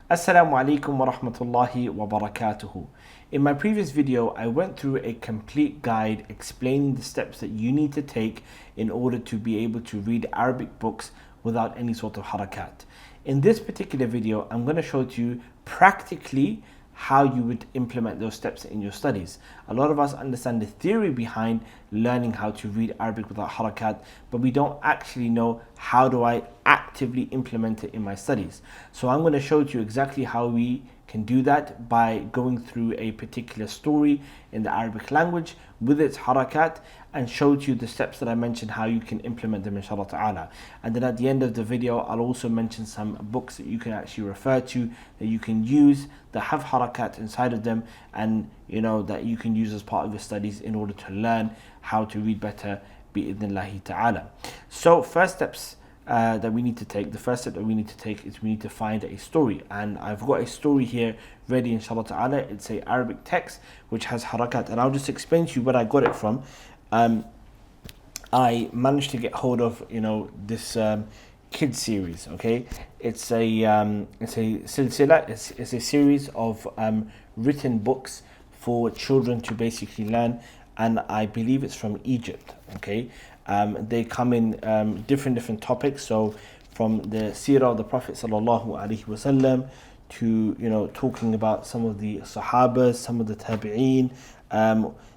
Assalamu alaikum wa rahmatullahi wa barakatuhu. In my previous video, I went through a complete guide explaining the steps that you need to take in order to be able to read Arabic books without any sort of harakat. In this particular video, I'm going to show to you practically how you would implement those steps in your studies. A lot of us understand the theory behind learning how to read Arabic without harakat, but we don't actually know how do I actively implement it in my studies. So I'm going to show you exactly how we can do that by going through a particular story in the Arabic language with its harakat and show you the steps that I mentioned, how you can implement them inshallah ta'ala. And then at the end of the video, I'll also mention some books that you can actually refer to, that you can use, that have harakat inside of them, and that you can use as part of your studies in order to learn how to read better bi'idhnillahi ta'ala. So first steps that we need to take, the first step that we need to take is we need to find a story, and I've got a story here ready inshallah ta'ala. It's a Arabic text which has harakat, and I'll just explain to you where I got it from. I managed to get hold of this kids series. Okay, it's a silsila. It's a series of written books for children to basically learn, and I believe it's from Egypt. Okay, they come in different topics. So from the Seerah of the Prophet sallallahu alaihi wasallam to talking about some of the Sahaba, some of the Tabi'een,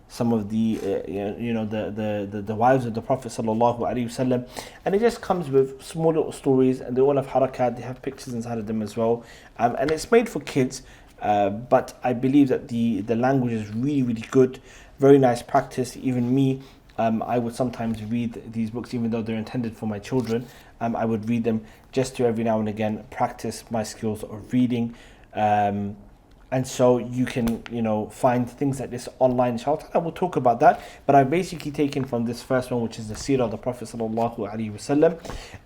some of the the wives of the Prophet sallallahu alaihi wasallam, and it just comes with small little stories, and they all have harakat. They have pictures inside of them as well, and it's made for kids. But I believe that the language is really good, very nice practice. Even me, I would sometimes read these books, even though they're intended for my children. I would read them just to every now and again practice my skills of reading. And so you can, find things like this online. Inshallah, I will talk about that. But I've basically taken from this first one, which is the Seerah of the Prophet sallallahu alaihi wasallam.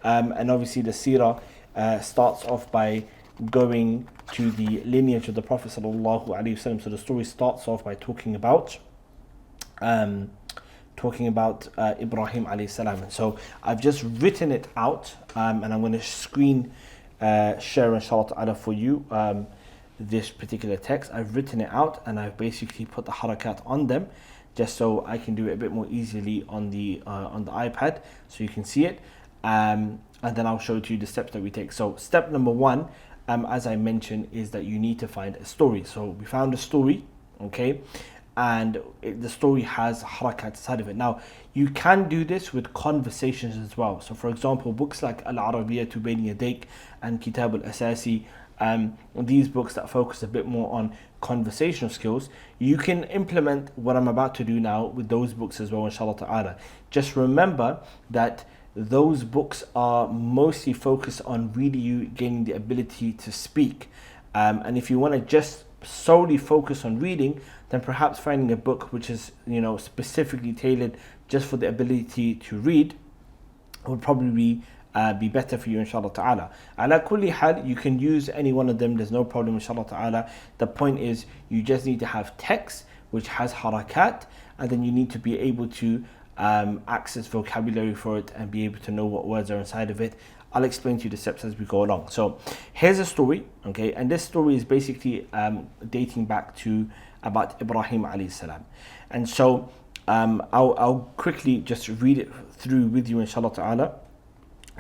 And obviously the Seerah starts off by going to the lineage of the Prophet sallallahu alaihi wasallam. So the story starts off by talking about Ibrahim alayhi salam. And so I've just written it out, and I'm going to screen share inshallah ta'ala for you this particular text. I've written it out and I've basically put the harakat on them just so I can do it a bit more easily on the iPad so you can see it, and then I'll show you the steps that we take. So step number one, as I mentioned, is that you need to find a story. So we found a story, okay, and the story has harakat inside of it. Now you can do this with conversations as well. So for example, books like al-Arabiyyatu bayn yadayk and Kitab al-Asasi, these books that focus a bit more on conversational skills, you can implement what I'm about to do now with those books as well, inshallah ta'ala. Just remember that those books are mostly focused on really you gaining the ability to speak, and if you want to just solely focus on reading, then perhaps finding a book which is specifically tailored just for the ability to read would probably be better for you, inshallah ta'ala. Ala kulli hal, you can use any one of them, there's no problem, inshallah ta'ala. The point is you just need to have text which has harakat, and then you need to be able to access vocabulary for it and be able to know what words are inside of it. I'll explain to you the steps as we go along. So here's a story, okay, and this story is basically dating back to about Ibrahim alayhi salam. And so I'll quickly just read it through with you, inshallah ta'ala,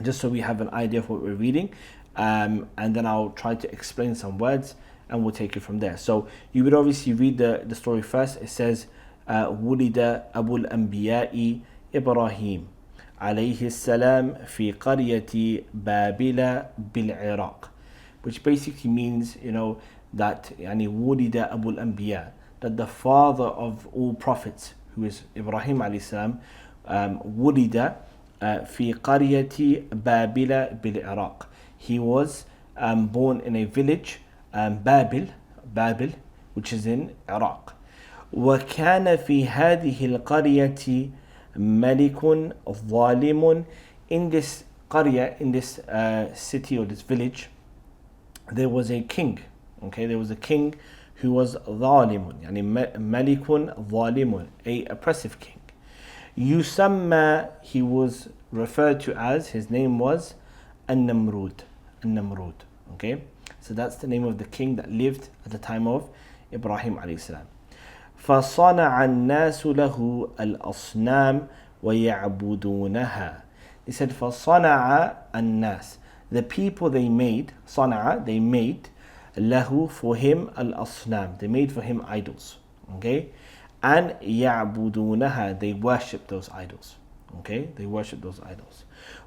just so we have an idea of what we're reading, and then I'll try to explain some words and we'll take it from there. So you would obviously read the story first. It says ولد أبو الأنبياء إبراهيم عليه السلام في قرية بابل بالعراق, which basically means that يعني ولد أبو الأنبياء, that the father of all prophets, who is Ibrahim alayhi salam, ولد في قرية بابل بالعراق, he was born in a village, Babel, which is in Iraq. وكان في هذه القرية ملك ظالم. In this قرية, in this city or this village, there was a king. Okay, there was a king who was ظالم, يعني ملك ظالم, a oppressive king. يسمى, he was referred to as, his name was al-Namrud. Okay, So that's the name of the king that lived at the time of Ibrahim alayhi salam. فصنع الناس له الأصنام ويعبدونها. He said فصنع الناس. The people they made, صنع, they made, له, for him, al-asnam, they made for him idols. Okay? And يعبدونها, they worship those idols. Okay? They worship those idols.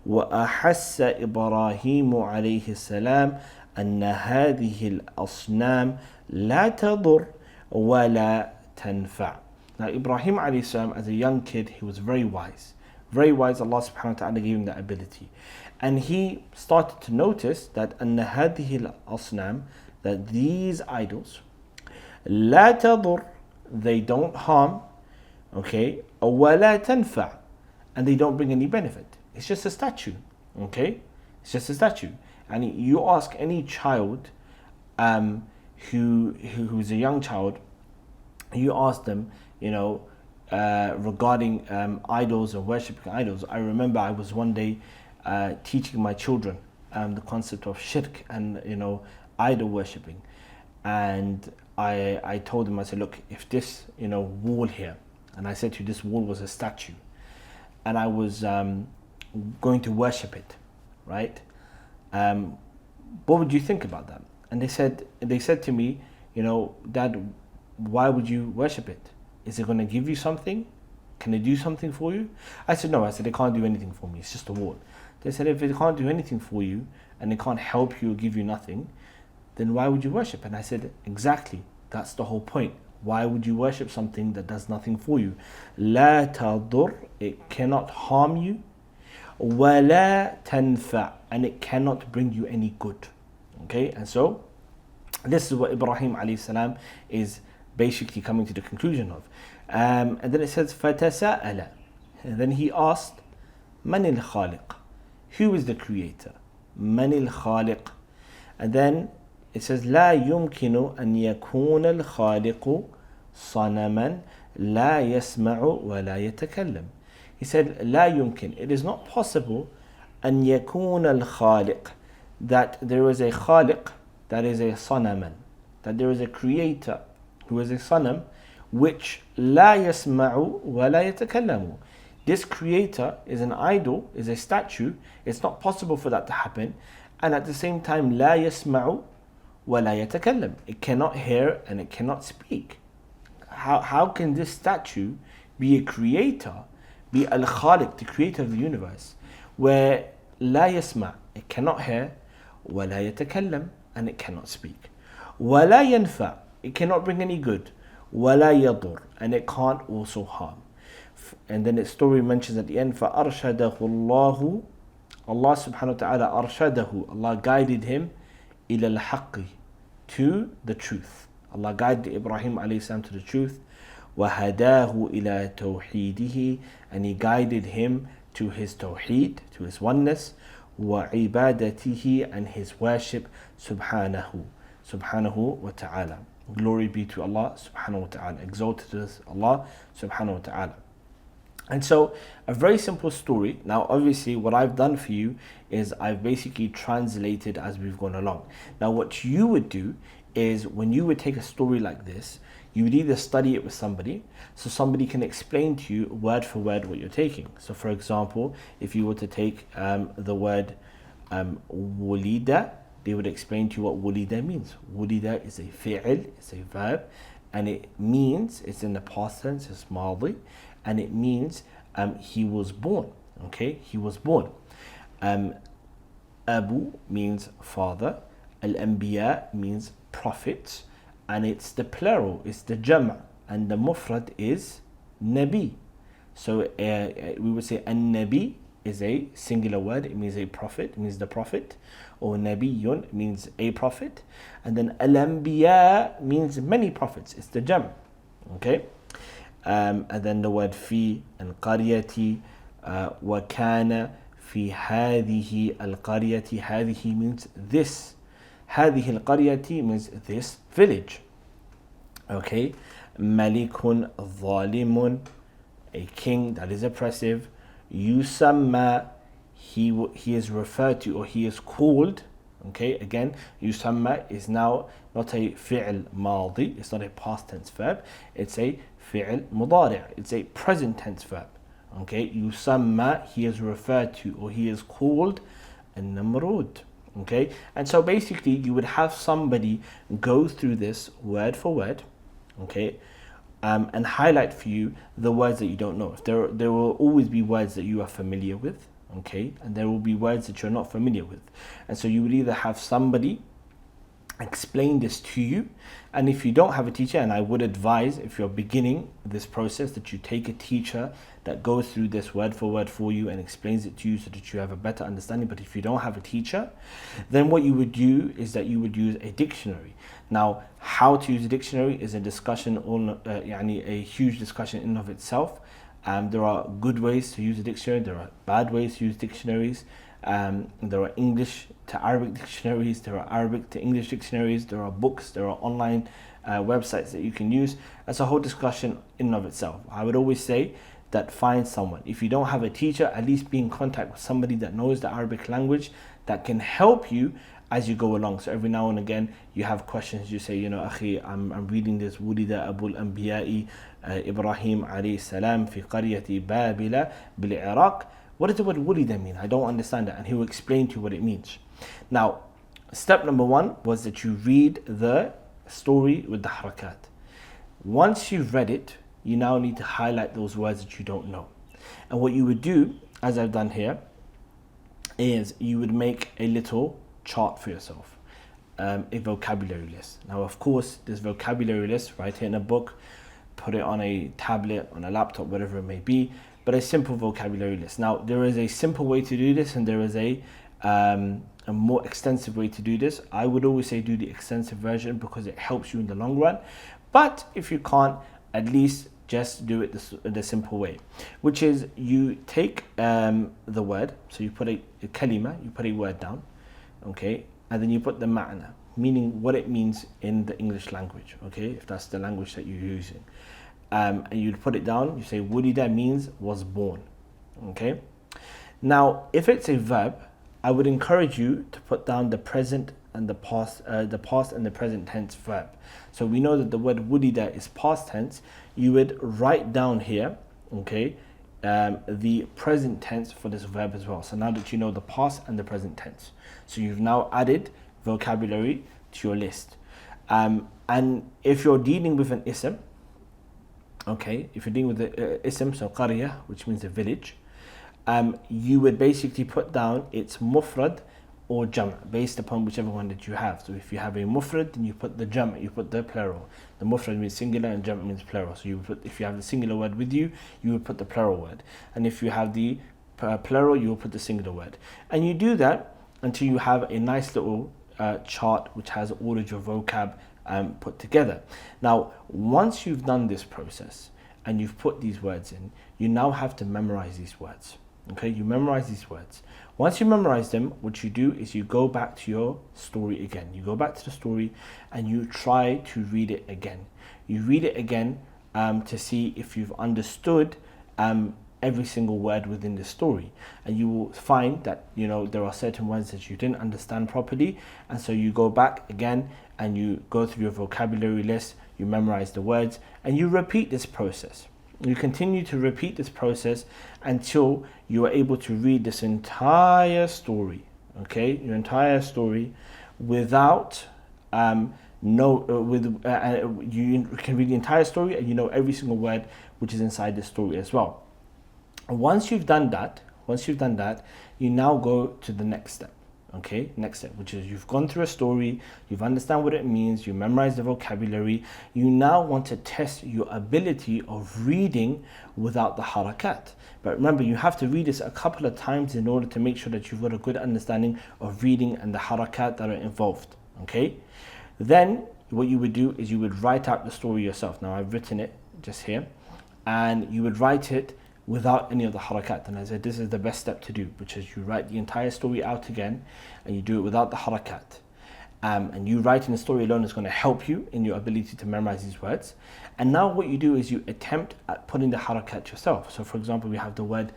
وأحس إبراهيم عليه السلام أن هذه الأصنام لا تضر ولا تنفع. Now Ibrahim alayhi salam, as a young kid, he was very wise. Very wise. Allah subhanahu wa ta'ala gave him that ability. And he started to notice that أن هذه الأصنام, that these idols, لا تضر, they don't harm, okay, ولا تنفع, and they don't bring any benefit. It's just a statue, okay? It's just a statue. And you ask any child who's a young child, you ask them, you know, regarding idols and worshipping idols. I remember I was one day teaching my children the concept of shirk and, you know, idol worshipping. And I told them, I said, look, if this, you know, wall here, and I said to you, this wall was a statue, and I was going to worship it, right? What would you think about that? And they said to me, you know, Dad, why would you worship it? Is it going to give you something? Can it do something for you? I said, no. I said, it can't do anything for me. It's just a wall. They said, if it can't do anything for you and it can't help you or give you nothing, then why would you worship? And I said, exactly. That's the whole point. Why would you worship something that does nothing for you? لا تضر, it cannot harm you. ولا تنفع, and it cannot bring you any good. Okay, and so this is what Ibrahim alayhi salam is basically coming to the conclusion of. And then it says فَتَسَأَلَ, and then he asked مَنِ الْخَالِقِ, who is the creator? مَنِ الْخَالِقِ. And then it says لا يمكن أن يكون الخالق صنما لا يسمع ولا يتكلم. He said لا يمكن, it is not possible أن يكون الخالق, that there is a khaliq, that is a sanaman, that there is a creator who is a sanam, which لا يسمع ولا يتكلم. This creator is an idol, is a statue. It's not possible for that to happen. And at the same time, لا يسمع ولا يتكلم. It cannot hear and it cannot speak. How can this statue be a creator, be al-Khaliq, the creator of the universe, where لا يسمع, it cannot hear, ولا يتكلم, and it cannot speak. ولا ينفع, it cannot bring any good. ولا يضر, and it can't also harm. And then its story mentions at the end, فَأَرْشَدَهُ اللَّهُ, Allah subhanahu wa ta'ala, أرشده, Allah guided him, إِلَى الْحَقِّ, to the truth. Allah guided Ibrahim alayhi salam to the truth. وَهَدَاهُ إِلَى تَوْحِيدِهِ, and he guided him to his tawheed, to his oneness. وَعِبَادَتِهِ, and his worship, subhanahu wa ta'ala. Glory be to Allah subhanahu wa ta'ala. Exalted is Allah subhanahu wa ta'ala. And so, a very simple story. Now, obviously, what I've done for you is I've basically translated as we've gone along. Now, what you would do is when you would take a story like this, you would either study it with somebody, so somebody can explain to you word for word what you're taking. So, for example, if you were to take the word wulida, they would explain to you what wulida means. Wulida is a fi'il, it's a verb, and it means, it's in the past tense, it's madi, and it means he was born. Okay, he was born. Abu means father, al-anbiya means prophets, and it's the plural, it's the jam', and the mufrad is nabi. So we would say an-nabi is a singular word, it means a prophet, it means the prophet, or nabiyyun means a prophet, and then al-anbiya means many prophets, it's the jam'. Okay, and then the word fi and qaryati, wa kana fi hadhihi al-qaryati, hadhihi means this, hadhihi al-qaryati means this village. Okay, malikun zalimun, a king that is oppressive. Yusamma, he is referred to, or he is called, Okay, again, yusamma is now not a fi'l madi, it's not a past tense verb, it's a fi'l mudari', it's a present tense verb. Okay, yusamma, he is referred to or he is called an-Namrud. Okay, and so basically you would have somebody go through this word for word, okay, and highlight for you the words that you don't know. If there will always be words that you are familiar with, okay, and there will be words that you're not familiar with, and so you would either have somebody explain this to you, and if you don't have a teacher, and I would advise if you're beginning this process that you take a teacher that goes through this word for word for you and explains it to you so that you have a better understanding. But if you don't have a teacher, then what you would do is that you would use a dictionary. Now, how to use a dictionary is a discussion on a huge discussion in and of itself. There are good ways to use a dictionary, there are bad ways to use dictionaries. There are English to Arabic dictionaries, there are Arabic to English dictionaries, there are books, there are online websites that you can use. That's a whole discussion in and of itself. I would always say that find someone. If you don't have a teacher, at least be in contact with somebody that knows the Arabic language that can help you as you go along. So every now and again you have questions, you say, Akhi, I'm reading this, Wulida Abul Anbiya'i Ibrahim alayhi salam fi qaryati Babila bil-Iraq. What does the word wulida mean? I don't understand that. And he will explain to you what it means. Now, step number 1 was that you read the story with the harakat. Once you've read it, you now need to highlight those words that you don't know. And what you would do, as I've done here, is you would make a little chart for yourself, a vocabulary list. Now, of course, this vocabulary list, write it in a book, put it on a tablet, on a laptop, whatever it may be, but a simple vocabulary list. Now, there is a simple way to do this and there is a more extensive way to do this. I would always say do the extensive version because it helps you in the long run. But if you can't, at least just do it the simple way, which is you take the word, so you put a kalima, you put a word down, okay, and then you put the ma'na, meaning what it means in the English language, okay, if that's the language that you're using. And you'd put it down, you say wulida means was born, okay. Now, if it's a verb, I would encourage you to put down the present and the past and the present tense verb. So we know that the word wulida is past tense. You would write down here, okay, the present tense for this verb as well. So now that you know the past and the present tense, so you've now added vocabulary to your list. And if you're dealing with an ism, okay, if you're dealing with the ism, so qarya, which means a village, you would basically put down its mufrad or jam' based upon whichever one that you have. So if you have a mufrad, then you put the jam', you put the plural. The mufrad means singular and jam' means plural. So you put, if you have the singular word with you, you would put the plural word. And if you have the plural, you will put the singular word. And you do that until you have a nice little chart which has all of your vocab put together. Now, once you've done this process and you've put these words in, you now have to memorize these words. Okay, you memorize these words. Once you memorize them, what you do is you go back to your story again. You go back to the story and you try to read it again. You read it again to see if you've understood every single word within the story. And you will find that, there are certain words that you didn't understand properly. And so you go back again and you go through your vocabulary list, you memorize the words, and you repeat this process. You continue to repeat this process until you are able to read this entire story, okay, your entire story without you can read the entire story and you know every single word which is inside the story as well. Once you've done that, you now go to the next step. Okay, next step, which is you've gone through a story, you've understand what it means, you memorize the vocabulary. You now want to test your ability of reading without the harakat. But remember, you have to read this a couple of times in order to make sure that you've got a good understanding of reading and the harakat that are involved. Okay, then what you would do is you would write out the story yourself. Now I've written it just here, and you would write it without any of the harakat. And I said this is the best step to do, which is you write the entire story out again and you do it without the harakat. And you writing the story alone is going to help you in your ability to memorize these words. And now what you do is you attempt at putting the harakat yourself. So for example, we have the word,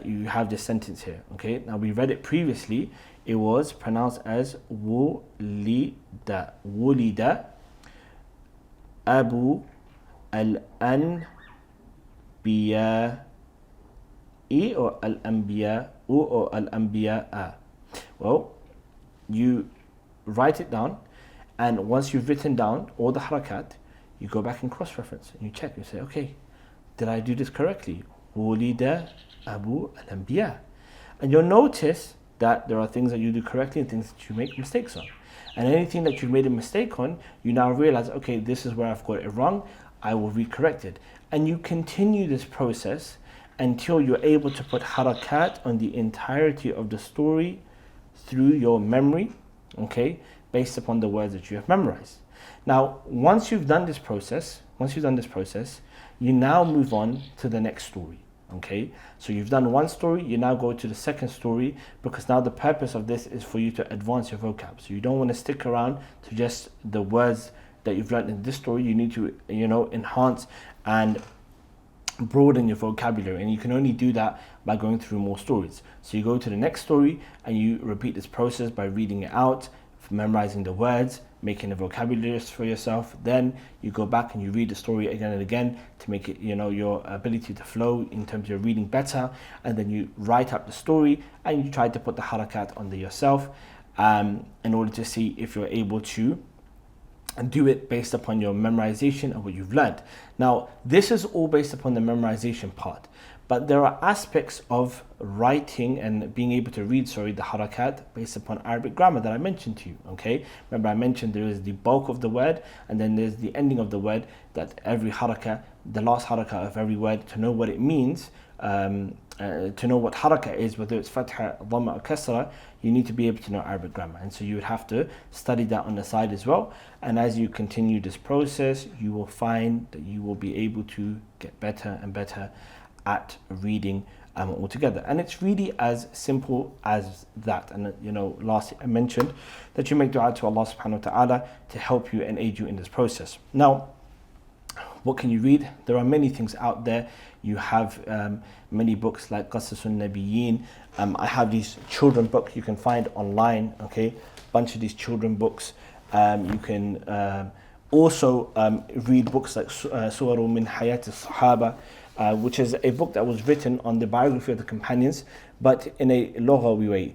you have this sentence here, okay? Now we read it previously it was pronounced as wulida. Wulida Abu al-Anbiya or al-Anbiya or al-Anbiya. Well, you write it down, and once you've written down all the harakat, you go back and cross-reference and you check. You say, okay, did I do this correctly? Wulida Abu al-Anbiya. And you'll notice that there are things that you do correctly and things that you make mistakes on. And anything that you made a mistake on, you now realize, okay, this is where I've got it wrong, I will recorrect it. And you continue this process until you're able to put harakat on the entirety of the story through your memory, okay, based upon the words that you have memorized. Now, once you've done this process, you now move on to the next story. Okay, so you've done one story, you now go to the second story, because now the purpose of this is for you to advance your vocab. So you don't want to stick around to just the words that you've learned in this story. You need to, enhance and broaden your vocabulary, and you can only do that by going through more stories. So you go to the next story and you repeat this process by reading it out, memorizing the words, making a vocabulary list for yourself. Then you go back and you read the story again and again to make it, your ability to flow in terms of your reading better. And then you write up the story and you try to put the harakat under yourself in order to see if you're able to do it based upon your memorization and what you've learned. Now, this is all based upon the memorization part. But there are aspects of writing and being able to read, the harakat based upon Arabic grammar that I mentioned to you, okay? Remember I mentioned there is the bulk of the word and then there's the ending of the word, that every harakat, the last harakat of every word, to know what it means, to know what harakat is, whether it's fatha, dhamma or kasra, you need to be able to know Arabic grammar. And so you would have to study that on the side as well. And as you continue this process, you will find that you will be able to get better and better at reading altogether. And it's really as simple as that. And lastly, I mentioned that you make dua to Allah subhanahu wa ta'ala to help you and aid you in this process. Now, what can you read? There are many things out there. You have many books like Qasas, al-Nabiyyin. I have these children books you can find online, okay? Bunch of these children books. You can also read books like Suwar min Hayat, al-Sahaba, which is a book that was written on the biography of the companions, but in a lughawi way,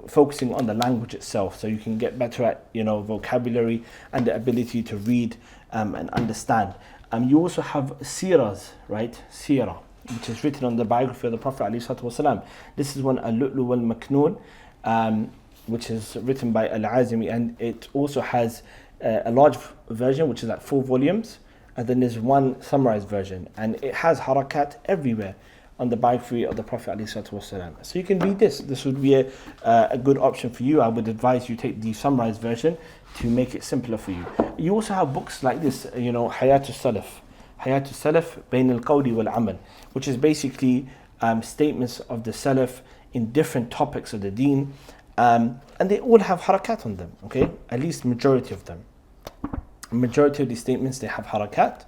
focusing on the language itself, so you can get better at vocabulary and the ability to read and understand. You also have Seerat, right? Seerah, which is written on the biography of the Prophet ﷺ. This is one, al-Lu'lؤ والمكنون, which is written by al-Azimi, and it also has a large version, which is like 4 volumes. And then there's one summarized version, and it has harakat everywhere on the biography of the Prophet ﷺ. So you can read this. This would be a good option for you. I would advise you take the summarized version to make it simpler for you. You also have books like this, Hayat, al-Salaf. Hayat, al-Salaf, bayn al-Qawl, wal-Amal, which is basically statements of the Salaf in different topics of the deen. And they all have harakat on them, okay? At least majority of them. Majority of these statements, they have harakat,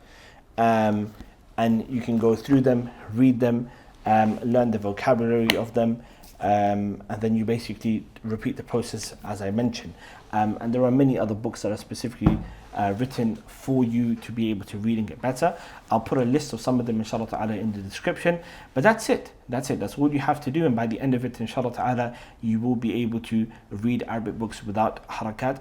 and you can go through them, read them, learn the vocabulary of them, and then you basically repeat the process as I mentioned. And there are many other books that are specifically written for you to be able to read and get better. I'll put a list of some of them inshallah ta'ala in the description, but that's it. That's all you have to do, and by the end of it inshallah ta'ala you will be able to read Arabic books without harakat